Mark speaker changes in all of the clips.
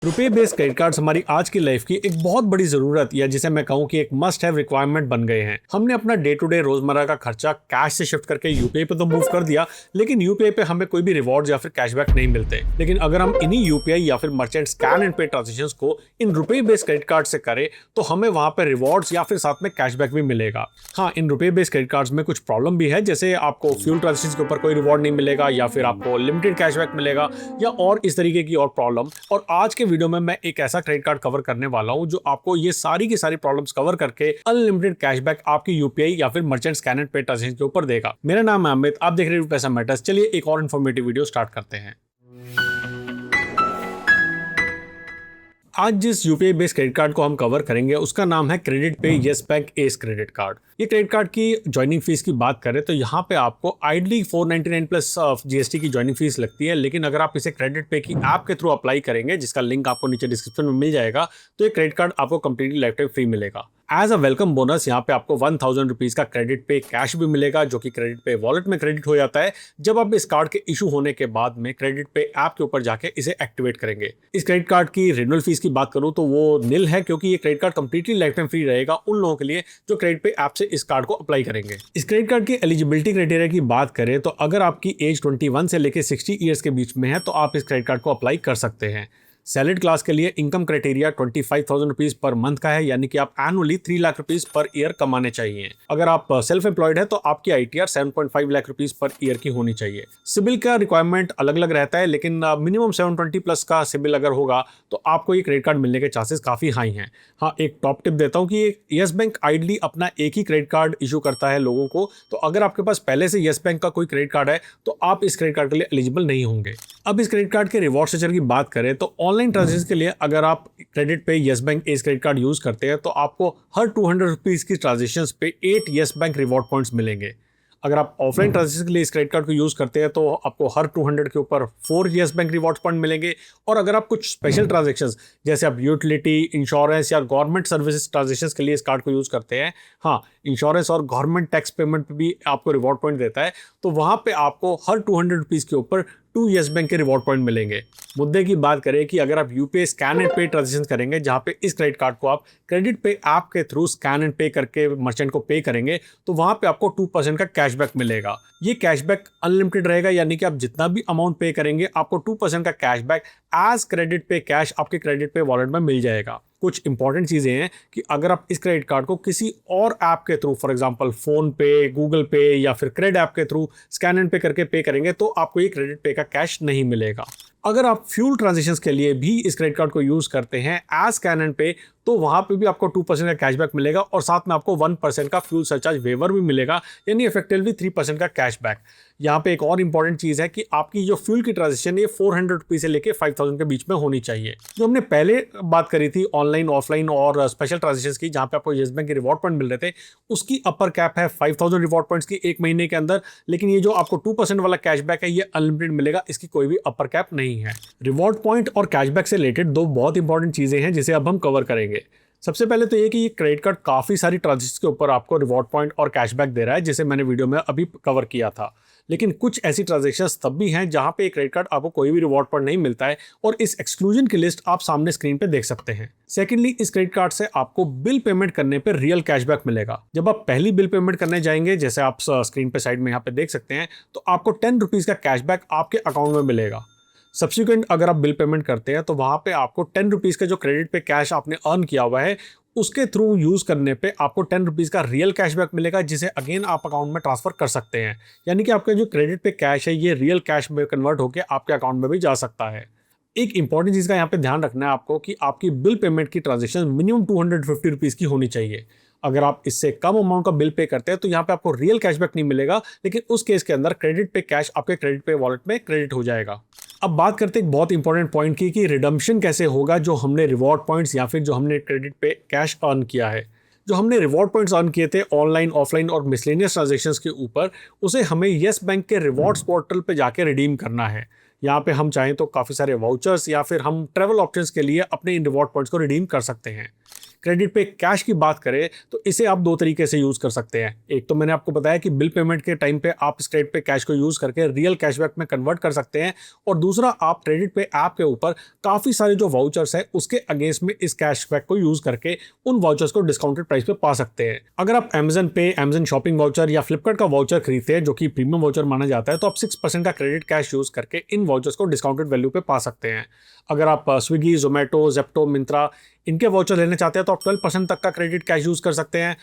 Speaker 1: रुपए based credit cards हमारी आज की लाइफ की एक बहुत बड़ी जरूरत या जिसे मैं कहूँ कि एक मस्ट हैव रिक्वायरमेंट बन गए हैं। हमने अपना डे टू डे रोजमर्रा का खर्चा कैश से शिफ्ट करके यूपीआई पे तो मूव कर दिया, लेकिन यूपीआई पे हमें कोई भी रिवॉर्ड या फिर कैशबैक नहीं मिलते। लेकिन अगर हम इन्हीं यूपीआई या फिर मर्चेंट स्कैन एंड पे ट्रांजेक्शंस को इन रुपए बेस्ड क्रेडिट कार्ड से करें तो हमें वहां पे रिवॉर्ड्स या फिर साथ में कैशबैक भी मिलेगा। हाँ, इन रुपए बेस्ड क्रेडिट कार्ड्स में कुछ प्रॉब्लम भी है, जैसे आपको फ्यूल ट्रांजेक्शन के ऊपर कोई रिवॉर्ड नहीं मिलेगा या फिर आपको लिमिटेड कैशबैक मिलेगा या और इस तरीके की और प्रॉब्लम। और आज के वीडियो में मैं एक ऐसा क्रेडिट कार्ड कवर करने वाला हूं जो आपको ये सारी की सारी प्रॉब्लम्स कवर करके अनलिमिटेड कैशबैक आपकी यूपीआई या फिर मर्चेंट स्कैन एंड पे ट्रांजेक्शन के ऊपर देगा। मेरा नाम है अमित, आप देख रहे हैं पैसा मैटर्स। चलिए एक और इन्फॉर्मेटिव वीडियो स्टार्ट करते हैं। आज जिस यूपीआई बेस्ड क्रेडिट कार्ड को हम कवर करेंगे उसका नाम है क्रेडिट पे yes bank S credit card. ये क्रेडिट कार्ड की ज्वाइनिंग फीस की बात करें तो यहाँ पे आपको आइडली 499 प्लस जीएसटी की ज्वाइनिंग फीस लगती है, लेकिन अगर आप इसे क्रेडिट पे की ऐप के थ्रू अप्लाई करेंगे, जिसका लिंक आपको नीचे डिस्क्रिप्शन में मिल जाएगा, तो ये क्रेडिट कार्ड आपको कंप्लीटली लाइफ टाइम फ्री मिलेगा। एज अ वेलकम बोनस यहाँ पे आपको 1000 रुपीज का क्रेडिट पे कैश भी मिलेगा, जो कि क्रेडिट पे वॉलेट में क्रेडिट हो जाता है जब आप इस कार्ड के इशू होने के बाद में क्रेडिट पे ऐप के ऊपर जाके इसे एक्टिवेट करेंगे। इस क्रेडिट कार्ड की रिन्यूअल फीस की बात करूं तो वो निल है, क्योंकि ये credit card completely life time free रहेगा उन लोगों के लिए जो क्रेडिट पे ऐप से इस कार्ड को अप्लाई करेंगे। इस क्रेडिट कार्ड की एलिजिबिलिटी क्राइटेरिया की बात करें तो अगर आपकी एज 21 से लेकर 60 ईयर्स के बीच में है तो आप इस क्रेडिट कार्ड को अप्लाई कर सकते हैं। सैलरी क्लास के लिए income criteria 25,000 rupees per month का है, यानी कि आप annually 3 lakh rupees per year कमाने चाहिए। अगर आप सेल्फ एम्प्लॉयड है तो आपकी ITR 7.5 lakh rupees per year की होनी चाहिए। सिबिल का रिक्वायरमेंट अलग अलग रहता है, लेकिन मिनिमम 720 प्लस का सिबिल अगर होगा तो आपको ये क्रेडिट कार्ड मिलने के चांसेस काफी हाई हैं। हाँ, एक टॉप टिप देता हूँ कि येस बैंक आइडली अपना एक ही क्रेडिट कार्ड इशू करता है लोगों को, तो अगर आपके पास पहले से येस बैंक का कोई क्रेडिट कार्ड है तो आप इस क्रेडिट कार्ड के लिए एलिजिबल नहीं होंगे। अब इस क्रेडिट कार्ड के रिवॉर्ड स्ट्रक्चर की बात करें तो ऑनलाइन ट्रांजेक्शन के लिए अगर आप क्रेडिट पे yes bank S credit card use करते हैं तो आपको हर 200 रुपीज की ट्रांजेक्शन पे 8 येस बैंक रिवॉर्ड पॉइंट्स मिलेंगे। अगर आप ऑफलाइन ट्रांजेक्शन के लिए इस क्रेडिट कार्ड को यूज करते हैं तो आपको हर 200 के ऊपर 4 येस बैंक रिवॉर्ड पॉइंट मिलेंगे। और अगर आप कुछ स्पेशल ट्रांजेक्शंस जैसे आप यूटिलिटी, इंश्योरेंस या गवर्नमेंट सर्विसेज ट्रांजेक्शंस के लिए इस कार्ड को यूज करते हैं, हाँ, इंश्योरेंस और गवर्नमेंट टैक्स पेमेंट पे भी आपको रिवॉर्ड पॉइंट देता है, तो वहां पे आपको हर 200 रुपीज के ऊपर 2 येस बैंक के रिवॉर्ड पॉइंट मिलेंगे। मुद्दे की बात करें कि अगर आप यूपीआई स्कैन एंड पे ट्रांजेक्शन करेंगे, जहां पे इस क्रेडिट कार्ड को आप क्रेडिट पे ऐप के थ्रू स्कैन एंड पे करके मर्चेंट को पे करेंगे, तो वहां पे आपको 2% का कैशबैक मिलेगा। ये कैशबैक अनलिमिटेड रहेगा, यानी कि आप जितना भी अमाउंट पे करेंगे आपको 2% का कैशबैक एज क्रेडिट पे कैश आपके क्रेडिट पे वॉलेट में मिल जाएगा। कुछ इंपॉर्टेंट चीज़ें हैं कि अगर आप इस क्रेडिट कार्ड को किसी और ऐप के थ्रू, फॉर एग्जांपल फोन पे, गूगल पे या फिर क्रेड ऐप के थ्रू स्कैन एंड पे करके पे करेंगे तो आपको ये क्रेडिट पे का कैश नहीं मिलेगा। अगर आप फ्यूल ट्रांजेक्शंस के लिए भी इस क्रेडिट कार्ड को यूज करते हैं एज स्कैन एंड पे, तो वहां पे भी आपको 2% का कैशबैक मिलेगा और साथ में आपको 1% का फ्यूल सरचार्ज वेवर भी मिलेगा, यानी इफेक्टिवली 3% का कैशबैक। यहाँ पे एक और इंपॉर्टेंट चीज़ है कि आपकी जो फ्यूल की ट्रांजेक्शन ये 400 रुपीज से लेके 5000 के बीच में होनी चाहिए। जो हमने पहले बात करी थी ऑनलाइन, ऑफलाइन और स्पेशल ट्रांजेक्शन की, जहाँ पे आपको येस बैंक के रिवॉर्ड पॉइंट मिल रहे थे, उसकी अपर कैप है 5000 रिवॉर्ड पॉइंट्स की एक महीने के अंदर। लेकिन ये जो आपको 2% वाला कैशबैक है ये अनलिमिटेड मिलेगा, इसकी कोई भी अपर कैप नहीं है। रिवॉर्ड पॉइंट और कैशबैक से रिलेटेड दो बहुत इंपॉर्टेंट चीज़ें हैं जिसे अब हम कवर करेंगे। सबसे पहले तो ये कि ये क्रेडिट कार्ड काफ़ी सारी ट्रांजेक्शन के ऊपर आपको रिवॉर्ड पॉइंट और कैशबैक दे रहा है, जिसे मैंने वीडियो में अभी कवर किया था। लेकिन कुछ ऐसी ट्रांजेक्शंस तब भी हैं जहां पे क्रेडिट कार्ड आपको कोई भी रिवॉर्ड पॉइंट नहीं मिलता है, और इस एक्सक्लूजन की लिस्ट आप सामने स्क्रीन पे देख सकते हैं। सेकेंडली, इस क्रेडिट कार्ड से आपको बिल पेमेंट करने पे रियल कैशबैक मिलेगा। जब आप पहली बिल पेमेंट करने जाएंगे, जैसे आप स्क्रीन पे साइड में यहाँ पे देख सकते हैं, तो आपको 10 रुपीज़ का कैशबैक आपके अकाउंट में मिलेगा। सब्सिक्वेंट अगर आप बिल पेमेंट करते हैं तो वहां पे आपको 10 रुपीज़ का जो क्रेडिट पे कैश आपने अर्न किया हुआ है उसके थ्रू यूज करने पे आपको 10 रुपीज़ का रियल कैशबैक मिलेगा, जिसे अगेन आप अकाउंट में ट्रांसफर कर सकते हैं। यानी कि आपका जो क्रेडिट पे कैश है ये रियल कैश में कन्वर्ट होकर आपके अकाउंट में भी जा सकता है। एक इंपॉर्टेंट चीज़ का यहाँ पे ध्यान रखना है आपको कि आपकी बिल पेमेंट की ट्रांजेक्शन मिनिमम 250 रुपीज़ की होनी चाहिए। अगर आप इससे कम अमाउंट का बिल पे करते हैं तो यहाँ पे आपको रियल कैशबैक नहीं मिलेगा, लेकिन उस केस के अंदर क्रेडिट पे कैश आपके क्रेडिट पे वॉलेट में क्रेडिट हो जाएगा। अब बात करते हैं एक बहुत इंपॉर्टेंट पॉइंट की कि रिडम्पशन कैसे होगा जो हमने रिवॉर्ड पॉइंट्स या फिर जो हमने क्रेडिट पे कैश अर्न किया है। जो हमने रिवॉर्ड पॉइंट्स अर्न किए थे ऑनलाइन, ऑफलाइन और मिसलेनियस ट्रांजेक्शंस के ऊपर, उसे हमें येस बैंक के रिवॉर्ड्स पोर्टल पे जाके रिडीम करना है। यहाँ पे हम चाहें तो काफ़ी सारे वाउचर्स या फिर हम ट्रैवल ऑप्शंस के लिए अपने इन रिवॉर्ड पॉइंट्स को रिडीम कर सकते हैं। क्रेडिट पे कैश की बात करें तो इसे आप दो तरीके से यूज कर सकते हैं। एक तो मैंने आपको बताया कि बिल पेमेंट के टाइम पे आप इस क्रेडिट पे कैश को यूज करके रियल कैशबैक में कन्वर्ट कर सकते हैं, और दूसरा आप क्रेडिट पे ऐप के ऊपर काफी सारे जो वाउचर्स है उसके अगेंस्ट में इस कैशबैक को यूज करके उन वाउचर्स को डिस्काउंटेड प्राइस पे पा सकते हैं। अगर आप Amazon पे, Amazon शॉपिंग वाउचर या फ्लिपकार्ट का वाउचर खरीदते हैं जो कि प्रीमियम वाउचर माना जाता है, तो आप 6% का क्रेडिट कैश यूज करके इन वाउचर्स को डिस्काउंटेड वैल्यू पे पा सकते हैं। अगर आप स्विगी, जोमेटो, जेप्टो, मिंत्रा इनके वाउचर लेना चाहते हैं तो आप 12% तक का क्रेडिट कैश यूज कर सकते हैं।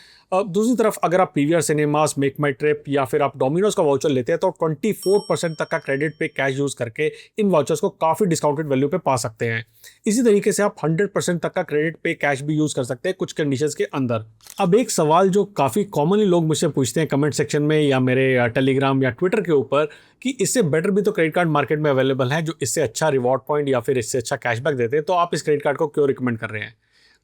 Speaker 1: दूसरी तरफ अगर आप पीवीआर सिनेमास, मेक माई ट्रिप या फिर आप डोमिनोज का वाउचर लेते हैं तो 24% तक का क्रेडिट पे कैश यूज करके इन वाउचर्स को काफी डिस्काउंटेड वैल्यू पे पा सकते हैं। इसी तरीके से आप 100% तक का क्रेडिट पे कैश भी यूज कर सकते हैं कुछ कंडीशंस के अंदर। अब एक सवाल जो काफी कॉमनली लोग मुझसे पूछते हैं कमेंट सेक्शन में या मेरे टेलीग्राम या ट्विटर के ऊपर कि इससे बेटर भी तो क्रेडिट कार्ड मार्केट में अवेलेबल है जो इससे अच्छा रिवॉर्ड पॉइंट या फिर इससे अच्छा कैशबैक देते हैं, तो आप इस क्रेडिट कार्ड को क्यों रिकमेंड कर रहे हैं।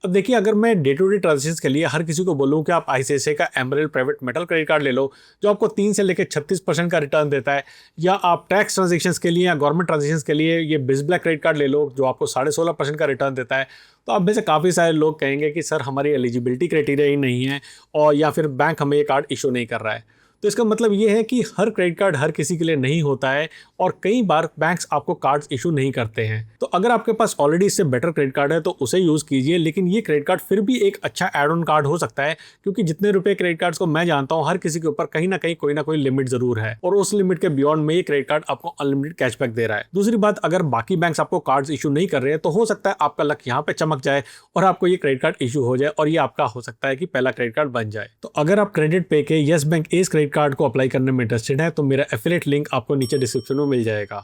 Speaker 1: अब देखिए, अगर मैं डे टू डे ट्रांजेक्शन के लिए हर किसी को बोलूं कि आप आईसीआईसीआई का emerald private metal credit card ले लो जो आपको 3 से लेकर 36% का रिटर्न देता है, या आप टैक्स ट्रांजेक्शन के लिए या गवर्नमेंट ट्रांजेक्शन के लिए ये बिजब्लैक क्रेडिट कार्ड ले लो जो आपको 16.5% का रिटर्न देता है, तो आप में से काफ़ी सारे लोग कहेंगे कि सर हमारी एलिजिबिलिटी क्राइटेरिया ही नहीं है और या फिर बैंक हमें ये कार्ड इशू नहीं कर रहा है। तो इसका मतलब ये है कि हर क्रेडिट कार्ड हर किसी के लिए नहीं होता है और कई बार बैंक्स आपको कार्ड्स इशू नहीं करते हैं। तो अगर आपके पास ऑलरेडी इससे बेटर क्रेडिट कार्ड है तो उसे यूज़ कीजिए, लेकिन ये क्रेडिट कार्ड फिर भी एक अच्छा एड ऑन कार्ड हो सकता है क्योंकि जितने रुपए क्रेडिट कार्ड्स को मैं जानता हूँ हर किसी के ऊपर कहीं ना कहीं कोई ना कोई लिमिट जरूर है और उस लिमिट के बियॉन्ड में ये क्रेडिट कार्ड आपको अनलिमिटेड कैशबैक दे रहा है। दूसरी बात, अगर बाकी बैंक्स आपको कार्ड्स इशू नहीं कर रहे हैं तो हो सकता है आपका लक यहाँ पे चमक जाए और आपको ये क्रेडिट कार्ड इशू हो जाए और ये आपका हो सकता है कि पहला क्रेडिट कार्ड बन जाए। तो अगर आप क्रेडिट पे के yes bank S credit card को अप्लाई करने में इंटरेस्टेड है तो मेरा एफिलिएट लिंक आपको नीचे डिस्क्रिप्शन में मिल जाएगा।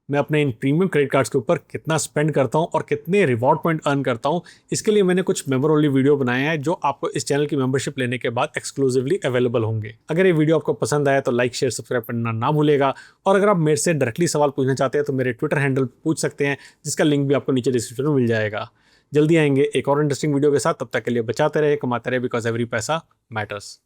Speaker 1: मैं अपने इन प्रीमियम क्रेडिट कार्ड्स के ऊपर कितना स्पेंड करता हूं और कितने रिवॉर्ड पॉइंट अर्न करता हूं इसके लिए मैंने कुछ मेंबर ओनली वीडियो बनाए हैं जो आपको इस चैनल की मेंबरशिप लेने के बाद एक्सक्लूसिवली अवेलेबल होंगे। अगर ये वीडियो आपको पसंद आया तो लाइक, शेयर, सब्सक्राइब करना ना भूलेगा, और अगर आप मेरे से डायरेक्टली सवाल पूछना चाहते हैं तो मेरे ट्विटर हैंडल पूछ सकते हैं जिसका लिंक भी आपको नीचे डिस्क्रिप्शन में मिल जाएगा। जल्दी आएंगे एक और इंटरेस्टिंग वीडियो के साथ, तब तक के लिए बचाते रहे, कमाते रहे, बिकॉज एवरी पैसा मैटर्स।